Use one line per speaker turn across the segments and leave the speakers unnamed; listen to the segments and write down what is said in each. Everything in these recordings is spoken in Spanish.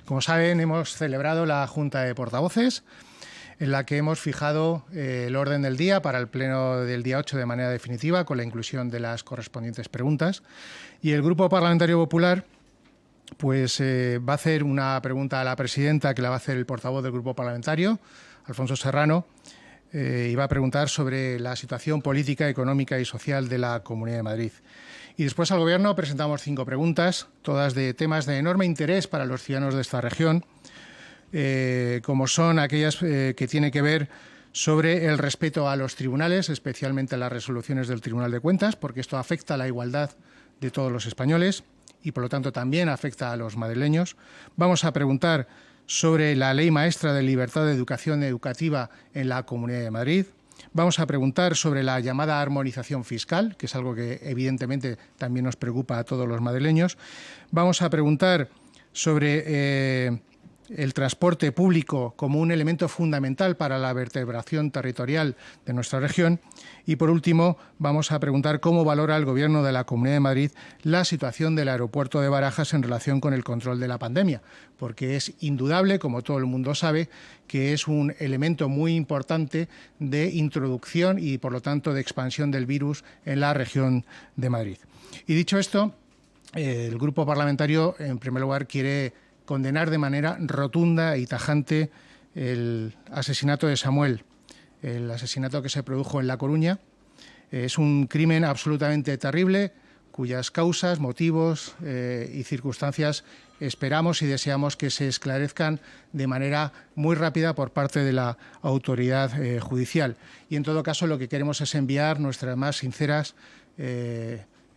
Como saben, hemos celebrado la Junta de Portavoces, en la que hemos fijado el orden del día para el pleno del día 8 de manera definitiva, con la inclusión de las correspondientes preguntas. Y el Grupo Parlamentario Popular va a hacer una pregunta a la presidenta, que la va a hacer el portavoz del Grupo Parlamentario, Alfonso Serrano, y va a preguntar sobre la situación política, económica y social de la Comunidad de Madrid. Y después al Gobierno presentamos 5 preguntas, todas de temas de enorme interés para los ciudadanos de esta región, como son aquellas que tienen que ver sobre el respeto a los tribunales, especialmente a las resoluciones del Tribunal de Cuentas, porque esto afecta a la igualdad de todos los españoles y, por lo tanto, también afecta a los madrileños. Vamos a preguntar sobre la Ley Maestra de Libertad de Educación Educativa en la Comunidad de Madrid. Vamos a preguntar sobre la llamada armonización fiscal, que es algo que evidentemente también nos preocupa a todos los madrileños. Vamos a preguntar sobre el transporte público como un elemento fundamental para la vertebración territorial de nuestra región. Y, por último, vamos a preguntar cómo valora el Gobierno de la Comunidad de Madrid la situación del aeropuerto de Barajas en relación con el control de la pandemia, porque es indudable, como todo el mundo sabe, que es un elemento muy importante de introducción y, por lo tanto, de expansión del virus en la región de Madrid. Y dicho esto, el Grupo Parlamentario, en primer lugar, quiere condenar de manera rotunda y tajante el asesinato de Samuel, el asesinato que se produjo en La Coruña. Es un crimen absolutamente terrible, cuyas causas, motivos y circunstancias esperamos y deseamos que se esclarezcan de manera muy rápida por parte de la autoridad judicial. Y, en todo caso, lo que queremos es enviar nuestras más sinceras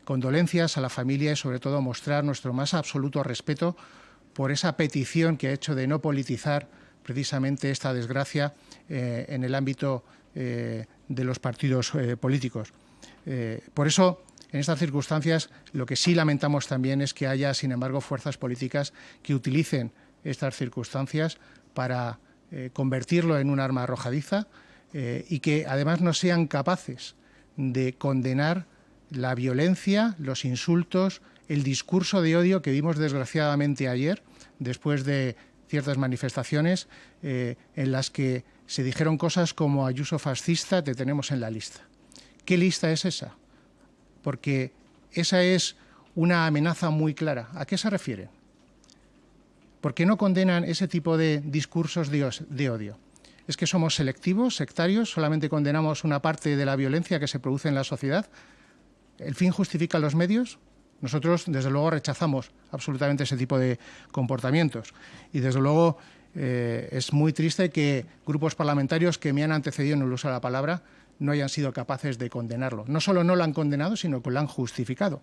condolencias a la familia y, sobre todo, mostrar nuestro más absoluto respeto por esa petición que ha hecho de no politizar precisamente esta desgracia en el ámbito de los partidos políticos. Por eso, en estas circunstancias, lo que sí lamentamos también es que haya, sin embargo, fuerzas políticas que utilicen estas circunstancias para convertirlo en un arma arrojadiza y que, además, no sean capaces de condenar la violencia, los insultos, el discurso de odio que vimos desgraciadamente ayer, después de ciertas manifestaciones en las que se dijeron cosas como Ayuso fascista, te tenemos en la lista. ¿Qué lista es esa? Porque esa es una amenaza muy clara. ¿A qué se refiere? ¿Por qué no condenan ese tipo de discursos de odio? ¿Es que somos selectivos, sectarios, solamente condenamos una parte de la violencia que se produce en la sociedad? ¿El fin justifica los medios? Nosotros, desde luego, rechazamos absolutamente ese tipo de comportamientos. Y, desde luego, es muy triste que grupos parlamentarios que me han antecedido en el uso de la palabra no hayan sido capaces de condenarlo. No solo no lo han condenado, sino que lo han justificado.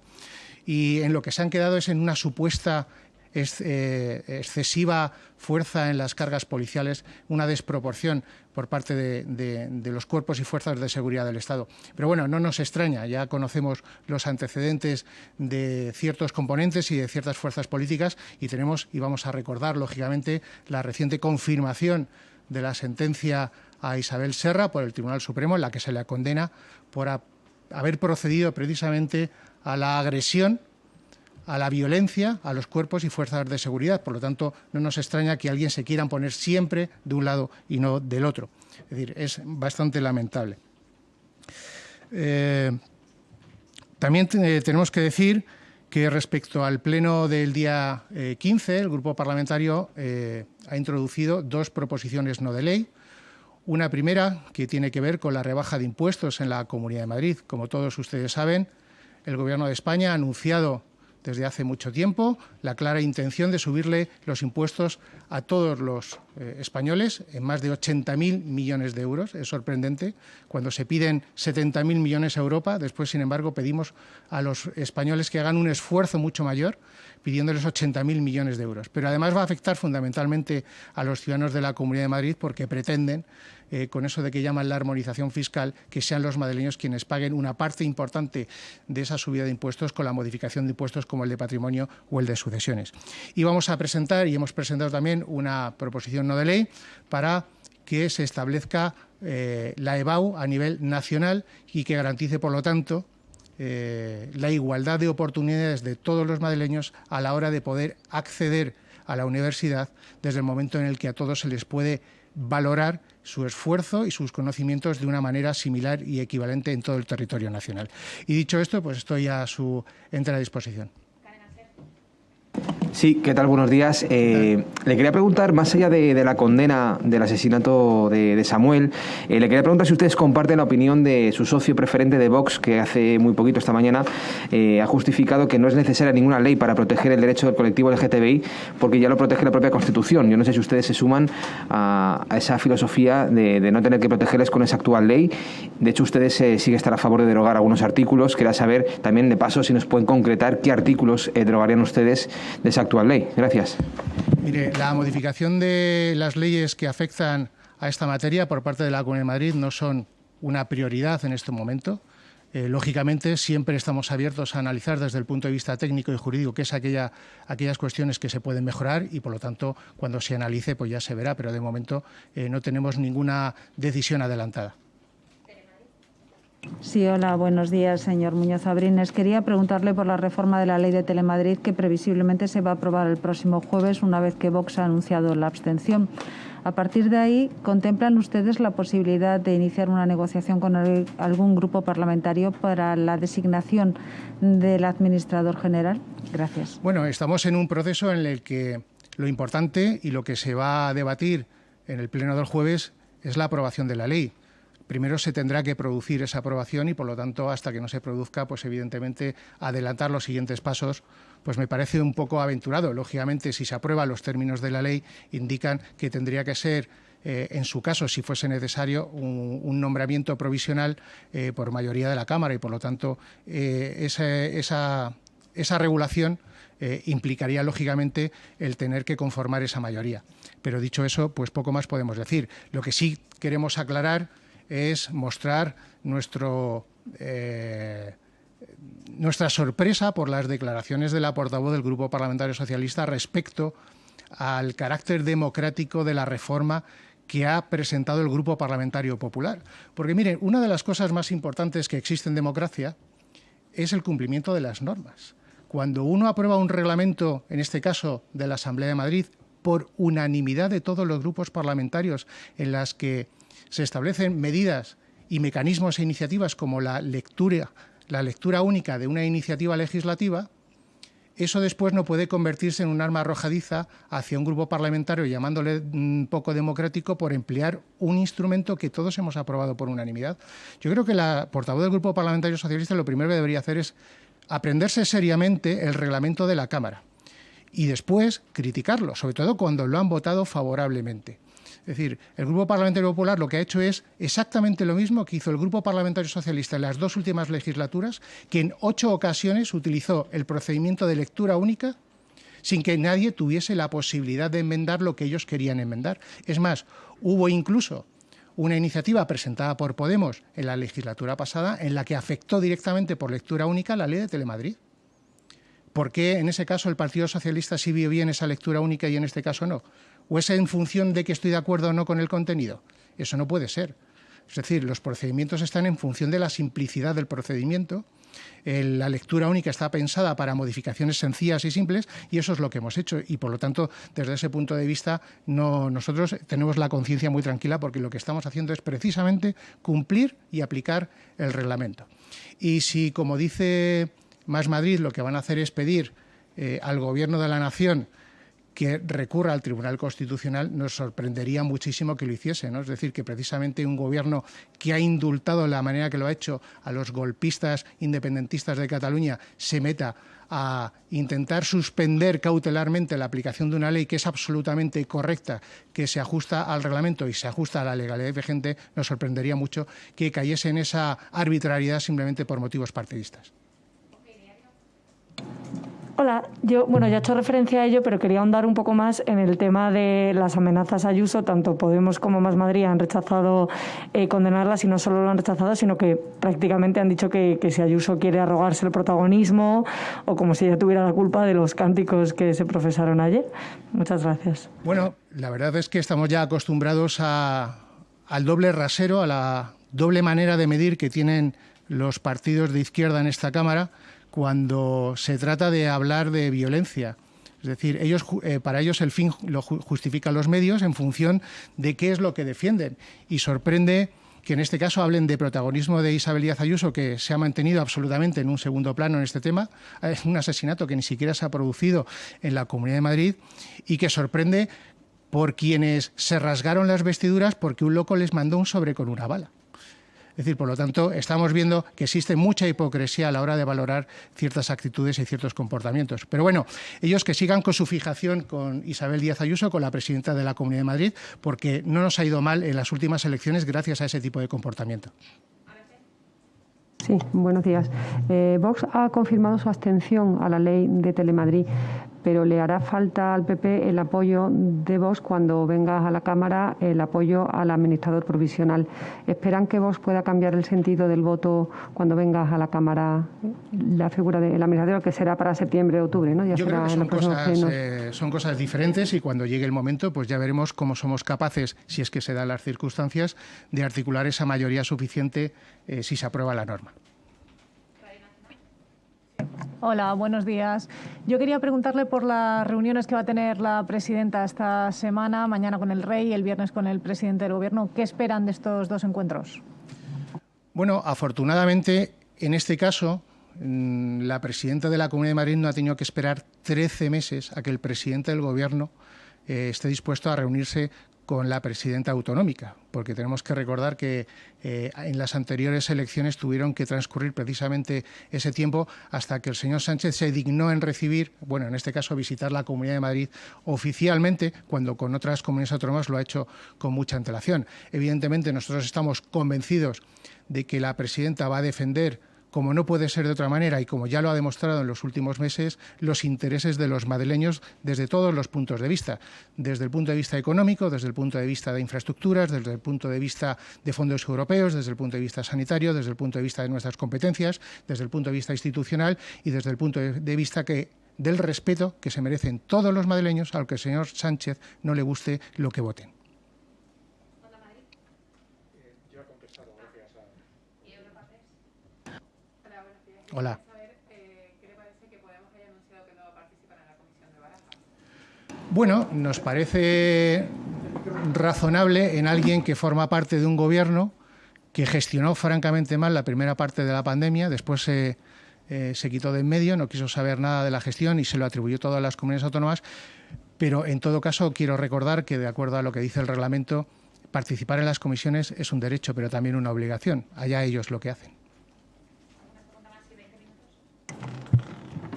Y en lo que se han quedado es en una supuesta excesiva fuerza en las cargas policiales, una desproporción por parte de los cuerpos y fuerzas de seguridad del Estado. Pero bueno, no nos extraña, ya conocemos los antecedentes de ciertos componentes y de ciertas fuerzas políticas y vamos a recordar, lógicamente, la reciente confirmación de la sentencia a Isabel Serra por el Tribunal Supremo, en la que se le condena por haber procedido precisamente a la agresión, a la violencia, a los cuerpos y fuerzas de seguridad. Por lo tanto, no nos extraña que alguien se quiera poner siempre de un lado y no del otro. Es decir, es bastante lamentable. También tenemos que decir que respecto al pleno del día 15, el Grupo Parlamentario ha introducido 2 proposiciones no de ley. Una primera que tiene que ver con la rebaja de impuestos en la Comunidad de Madrid. Como todos ustedes saben, el Gobierno de España ha anunciado desde hace mucho tiempo la clara intención de subirle los impuestos a todos los españoles en más de 80.000 millones de euros. Es sorprendente cuando se piden 70.000 millones a Europa. Después, sin embargo, pedimos a los españoles que hagan un esfuerzo mucho mayor, pidiéndoles 80.000 millones de euros. Pero además va a afectar fundamentalmente a los ciudadanos de la Comunidad de Madrid porque pretenden, con eso de que llaman la armonización fiscal, que sean los madrileños quienes paguen una parte importante de esa subida de impuestos con la modificación de impuestos como el de patrimonio o el de sucesiones. Y vamos a presentar, y hemos presentado también, una proposición no de ley para que se establezca la EBAU a nivel nacional y que garantice, por lo tanto, la igualdad de oportunidades de todos los madrileños a la hora de poder acceder a la universidad desde el momento en el que a todos se les puede valorar su esfuerzo y sus conocimientos de una manera similar y equivalente en todo el territorio nacional. Y dicho esto, pues estoy a su entera disposición.
Sí, ¿qué tal? Buenos días. Le quería preguntar, más allá de la condena del asesinato de Samuel, le quería preguntar si ustedes comparten la opinión de su socio preferente de Vox, que hace muy poquito, esta mañana, ha justificado que no es necesaria ninguna ley para proteger el derecho del colectivo LGTBI, porque ya lo protege la propia Constitución. Yo no sé si ustedes se suman a esa filosofía de no tener que protegerles con esa actual ley. De hecho, ustedes sí que están a favor de derogar algunos artículos. Quería saber también, de paso, si nos pueden concretar qué artículos derogarían ustedes de esa actual ley. Gracias.
Mire, la modificación de las leyes que afectan a esta materia por parte de la Comunidad de Madrid no son una prioridad en este momento. Lógicamente, siempre estamos abiertos a analizar desde el punto de vista técnico y jurídico qué es aquellas cuestiones que se pueden mejorar y, por lo tanto, cuando se analice, pues ya se verá. Pero de momento no tenemos ninguna decisión adelantada.
Sí, hola, buenos días, señor Muñoz Abrines. Quería preguntarle por la reforma de la ley de Telemadrid que previsiblemente se va a aprobar el próximo jueves, una vez que Vox ha anunciado la abstención. A partir de ahí, ¿contemplan ustedes la posibilidad de iniciar una negociación con algún grupo parlamentario para la designación del administrador general? Gracias.
Bueno, estamos en un proceso en el que lo importante y lo que se va a debatir en el pleno del jueves es la aprobación de la ley. Primero se tendrá que producir esa aprobación y, por lo tanto, hasta que no se produzca, pues evidentemente adelantar los siguientes pasos, pues me parece un poco aventurado. Lógicamente, si se aprueban los términos de la ley, indican que tendría que ser, en su caso, si fuese necesario, un nombramiento provisional por mayoría de la Cámara y, por lo tanto, esa regulación implicaría, lógicamente, el tener que conformar esa mayoría. Pero dicho eso, pues poco más podemos decir. Lo que sí queremos aclarar es mostrar nuestra sorpresa por las declaraciones de la portavoz del Grupo Parlamentario Socialista respecto al carácter democrático de la reforma que ha presentado el Grupo Parlamentario Popular. Porque, miren, una de las cosas más importantes que existe en democracia es el cumplimiento de las normas. Cuando uno aprueba un reglamento, en este caso de la Asamblea de Madrid, por unanimidad de todos los grupos parlamentarios, en las que se establecen medidas y mecanismos e iniciativas como la lectura única de una iniciativa legislativa, eso después no puede convertirse en un arma arrojadiza hacia un grupo parlamentario llamándole poco democrático por emplear un instrumento que todos hemos aprobado por unanimidad. Yo creo que la portavoz del Grupo Parlamentario Socialista lo primero que debería hacer es aprenderse seriamente el reglamento de la Cámara y después criticarlo, sobre todo cuando lo han votado favorablemente. Es decir, el Grupo Parlamentario Popular lo que ha hecho es exactamente lo mismo que hizo el Grupo Parlamentario Socialista en las dos últimas legislaturas, que en 8 ocasiones utilizó el procedimiento de lectura única sin que nadie tuviese la posibilidad de enmendar lo que ellos querían enmendar. Es más, hubo incluso una iniciativa presentada por Podemos en la legislatura pasada en la que afectó directamente por lectura única la ley de Telemadrid. ¿Por qué en ese caso el Partido Socialista sí vio bien esa lectura única y en este caso no? ¿O es en función de que estoy de acuerdo o no con el contenido? Eso no puede ser. Es decir, los procedimientos están en función de la simplicidad del procedimiento. La lectura única está pensada para modificaciones sencillas y simples y eso es lo que hemos hecho. Y, por lo tanto, desde ese punto de vista, nosotros tenemos la conciencia muy tranquila porque lo que estamos haciendo es precisamente cumplir y aplicar el reglamento. Y si, como dice Más Madrid, lo que van a hacer es pedir al Gobierno de la Nación que recurra al Tribunal Constitucional, nos sorprendería muchísimo que lo hiciese, ¿no? Es decir, que precisamente un gobierno que ha indultado de la manera que lo ha hecho a los golpistas independentistas de Cataluña se meta a intentar suspender cautelarmente la aplicación de una ley que es absolutamente correcta, que se ajusta al reglamento y se ajusta a la legalidad vigente, nos sorprendería mucho que cayese en esa arbitrariedad simplemente por motivos partidistas.
Hola, yo ya he hecho referencia a ello, pero quería ahondar un poco más en el tema de las amenazas a Ayuso. Tanto Podemos como Más Madrid han rechazado condenarlas y no solo lo han rechazado, sino que prácticamente han dicho que si Ayuso quiere arrogarse el protagonismo o como si ella tuviera la culpa de los cánticos que se profesaron ayer. Muchas gracias.
Bueno, la verdad es que estamos ya acostumbrados al doble rasero, a la doble manera de medir que tienen los partidos de izquierda en esta Cámara cuando se trata de hablar de violencia. Es decir, para ellos el fin lo justifican los medios en función de qué es lo que defienden. Y sorprende que en este caso hablen de protagonismo de Isabel Díaz Ayuso, que se ha mantenido absolutamente en un segundo plano en este tema. Es un asesinato que ni siquiera se ha producido en la Comunidad de Madrid y que sorprende por quienes se rasgaron las vestiduras porque un loco les mandó un sobre con una bala. Es decir, por lo tanto, estamos viendo que existe mucha hipocresía a la hora de valorar ciertas actitudes y ciertos comportamientos. Pero bueno, ellos que sigan con su fijación con Isabel Díaz Ayuso, con la presidenta de la Comunidad de Madrid, porque no nos ha ido mal en las últimas elecciones gracias a ese tipo de comportamiento.
Sí, buenos días. Vox ha confirmado su abstención a la ley de Telemadrid, pero le hará falta al PP el apoyo de Vox cuando venga a la Cámara, el apoyo al administrador provisional. ¿Esperan que Vox pueda cambiar el sentido del voto cuando venga a la Cámara la figura del administrador, que será para septiembre o octubre, ¿no?
Yo creo que son cosas diferentes y cuando llegue el momento pues ya veremos cómo somos capaces, si es que se dan las circunstancias, de articular esa mayoría suficiente si se aprueba la norma.
Hola, buenos días. Yo quería preguntarle por las reuniones que va a tener la presidenta esta semana, mañana con el Rey y el viernes con el presidente del Gobierno. ¿Qué esperan de estos dos encuentros?
Bueno, afortunadamente, en este caso, la presidenta de la Comunidad de Madrid no ha tenido que esperar 13 meses a que el presidente del Gobierno esté dispuesto a reunirse con la presidenta autonómica, porque tenemos que recordar que en las anteriores elecciones tuvieron que transcurrir precisamente ese tiempo hasta que el señor Sánchez se dignó en recibir, bueno, en este caso visitar la Comunidad de Madrid oficialmente, cuando con otras comunidades autónomas lo ha hecho con mucha antelación. Evidentemente nosotros estamos convencidos de que la presidenta va a defender, como no puede ser de otra manera y como ya lo ha demostrado en los últimos meses, los intereses de los madrileños desde todos los puntos de vista. Desde el punto de vista económico, desde el punto de vista de infraestructuras, desde el punto de vista de fondos europeos, desde el punto de vista sanitario, desde el punto de vista de nuestras competencias, desde el punto de vista institucional y desde el punto de vista del respeto que se merecen todos los madrileños, aunque al señor Sánchez no le guste lo que voten. Hola.
¿Qué le parece que Podemos haya anunciado que no va a participar en la comisión de Barajas?
Bueno, nos parece razonable en alguien que forma parte de un gobierno que gestionó francamente mal la primera parte de la pandemia, después se quitó de en medio, no quiso saber nada de la gestión y se lo atribuyó todo a las comunidades autónomas, pero en todo caso quiero recordar que, de acuerdo a lo que dice el reglamento, participar en las comisiones es un derecho, pero también una obligación. Allá ellos lo que hacen.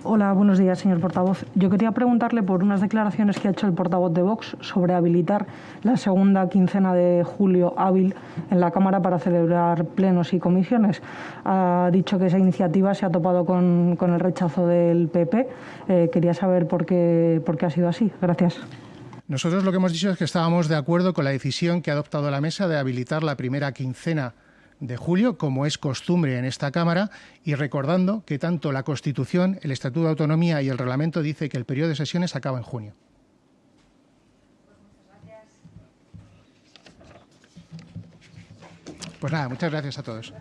Hola, buenos días, señor portavoz. Yo quería preguntarle por unas declaraciones que ha hecho el portavoz de Vox sobre habilitar la segunda quincena de julio hábil en la Cámara para celebrar plenos y comisiones. Ha dicho que esa iniciativa se ha topado con el rechazo del PP. Quería saber por qué ha sido así. Gracias.
Nosotros lo que hemos dicho es que estábamos de acuerdo con la decisión que ha adoptado la mesa de habilitar la primera quincena de julio, como es costumbre en esta Cámara, y recordando que tanto la Constitución, el Estatuto de Autonomía y el Reglamento dice que el periodo de sesiones acaba en junio. Pues nada, muchas gracias a todos.